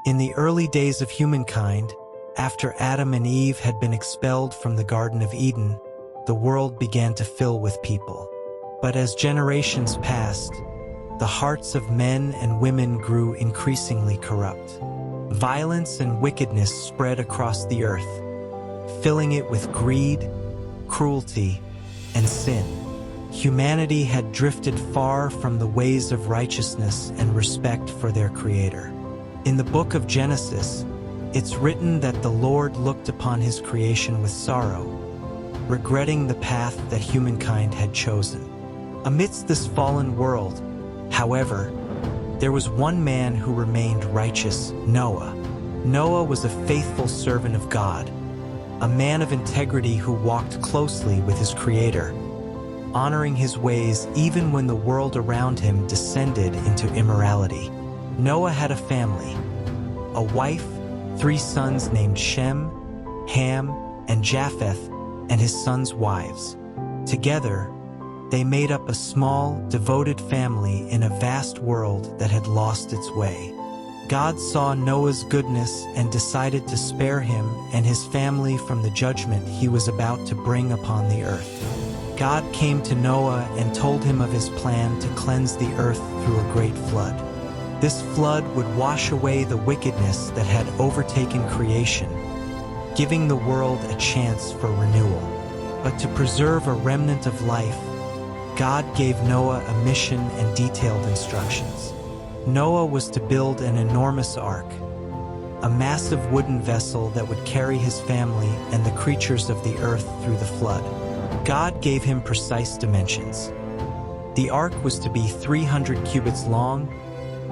In the early days of humankind, after Adam and Eve had been expelled from the Garden of Eden, the world began to fill with people. But as generations passed, the hearts of men and women grew increasingly corrupt. Violence and wickedness spread across the earth, filling it with greed, cruelty, and sin. Humanity had drifted far from the ways of righteousness and respect for their Creator. In the book of Genesis, it's written that the Lord looked upon his creation with sorrow, regretting the path that humankind had chosen. Amidst this fallen world, however, there was one man who remained righteous, Noah. Noah was a faithful servant of God, a man of integrity who walked closely with his Creator, honoring his ways even when the world around him descended into immorality. Noah had a family, a wife, 3 sons named Shem, Ham, and Japheth, and his sons' wives. Together, they made up a small, devoted family in a vast world that had lost its way. God saw Noah's goodness and decided to spare him and his family from the judgment he was about to bring upon the earth. God came to Noah and told him of his plan to cleanse the earth through a great flood. This flood would wash away the wickedness that had overtaken creation, giving the world a chance for renewal. But to preserve a remnant of life, God gave Noah a mission and detailed instructions. Noah was to build an enormous ark, a massive wooden vessel that would carry his family and the creatures of the earth through the flood. God gave him precise dimensions. The ark was to be 300 cubits long,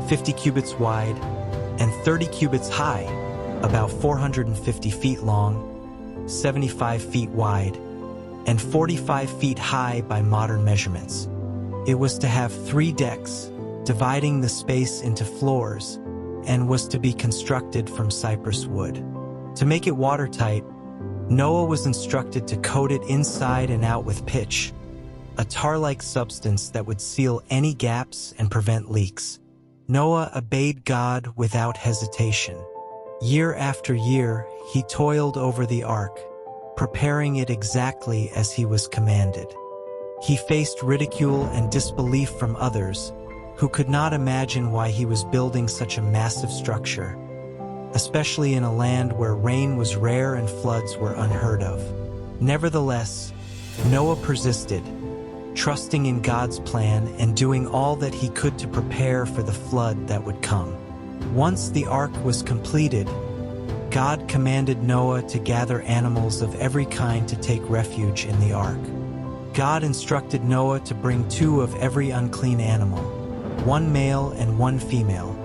50 cubits wide, and 30 cubits high, about 450 feet long, 75 feet wide, and 45 feet high by modern measurements. It was to have 3 decks, dividing the space into floors, and was to be constructed from cypress wood. To make it watertight, Noah was instructed to coat it inside and out with pitch, a tar-like substance that would seal any gaps and prevent leaks. Noah obeyed God without hesitation. Year after year, he toiled over the ark, preparing it exactly as he was commanded. He faced ridicule and disbelief from others, who could not imagine why he was building such a massive structure, especially in a land where rain was rare and floods were unheard of. Nevertheless, Noah persisted, trusting in God's plan and doing all that he could to prepare for the flood that would come. Once the ark was completed, God commanded Noah to gather animals of every kind to take refuge in the ark. God instructed Noah to bring 2 of every unclean animal, 1 male and 1 female,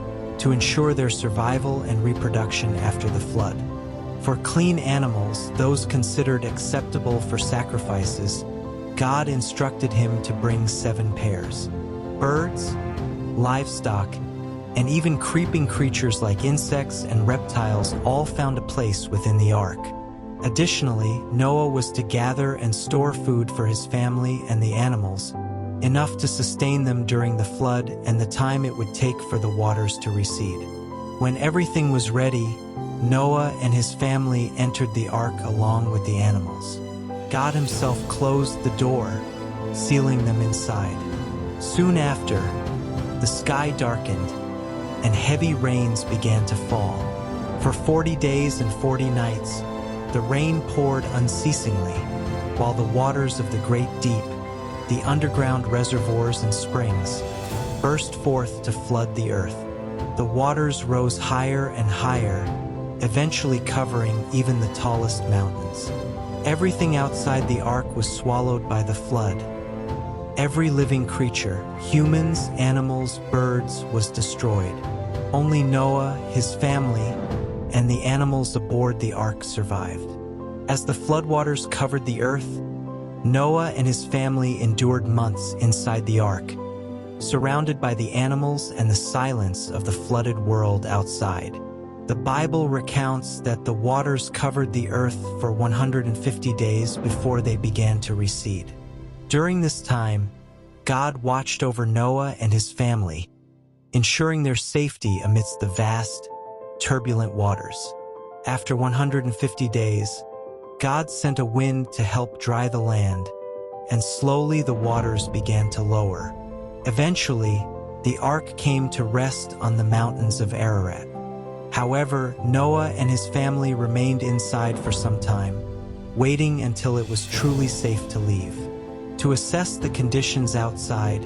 to ensure their survival and reproduction after the flood. For clean animals, those considered acceptable for sacrifices, God instructed him to bring 7 pairs. Birds, livestock, and even creeping creatures like insects and reptiles all found a place within the ark. Additionally, Noah was to gather and store food for his family and the animals, enough to sustain them during the flood and the time it would take for the waters to recede. When everything was ready, Noah and his family entered the ark along with the animals. God himself closed the door, sealing them inside. Soon after, the sky darkened, and heavy rains began to fall. For 40 days and 40 nights, the rain poured unceasingly, while the waters of the great deep, the underground reservoirs and springs, burst forth to flood the earth. The waters rose higher and higher, eventually covering even the tallest mountains. Everything outside the ark was swallowed by the flood. Every living creature, humans, animals, birds, was destroyed. Only Noah, his family, and the animals aboard the ark survived. As the floodwaters covered the earth, Noah and his family endured months inside the ark, surrounded by the animals and the silence of the flooded world outside. The Bible recounts that the waters covered the earth for 150 days before they began to recede. During this time, God watched over Noah and his family, ensuring their safety amidst the vast, turbulent waters. After 150 days, God sent a wind to help dry the land, and slowly the waters began to lower. Eventually, the ark came to rest on the mountains of Ararat. However, Noah and his family remained inside for some time, waiting until it was truly safe to leave. To assess the conditions outside,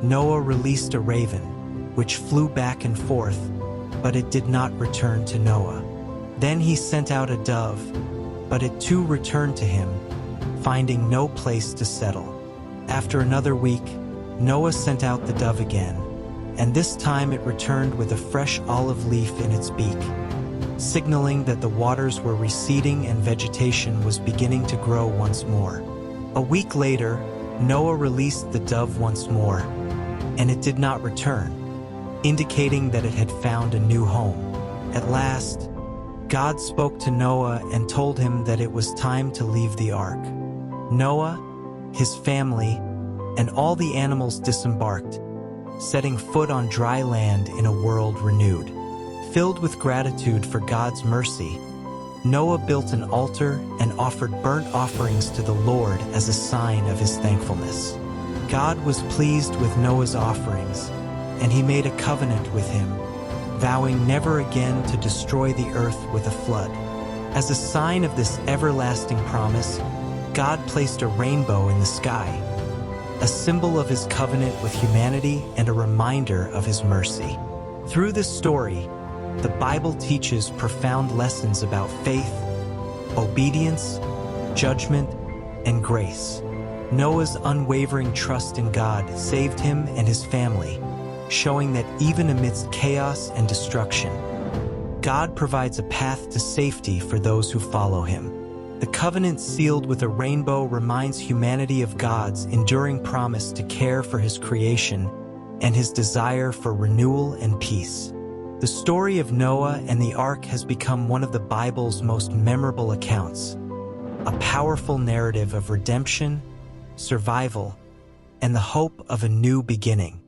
Noah released a raven, which flew back and forth, but it did not return to Noah. Then he sent out a dove, but it too returned to him, finding no place to settle. After another week, Noah sent out the dove again, and this time it returned with a fresh olive leaf in its beak, signaling that the waters were receding and vegetation was beginning to grow once more. A week later, Noah released the dove once more, and it did not return, indicating that it had found a new home. At last, God spoke to Noah and told him that it was time to leave the ark. Noah, his family, and all the animals disembarked, setting foot on dry land in a world renewed. Filled with gratitude for God's mercy, Noah built an altar and offered burnt offerings to the Lord as a sign of his thankfulness. God was pleased with Noah's offerings, and he made a covenant with him, vowing never again to destroy the earth with a flood. As a sign of this everlasting promise, God placed a rainbow in the sky, a symbol of his covenant with humanity and a reminder of his mercy. Through this story, the Bible teaches profound lessons about faith, obedience, judgment, and grace. Noah's unwavering trust in God saved him and his family, showing that even amidst chaos and destruction, God provides a path to safety for those who follow him. The covenant sealed with a rainbow reminds humanity of God's enduring promise to care for his creation and his desire for renewal and peace. The story of Noah and the ark has become one of the Bible's most memorable accounts, a powerful narrative of redemption, survival, and the hope of a new beginning.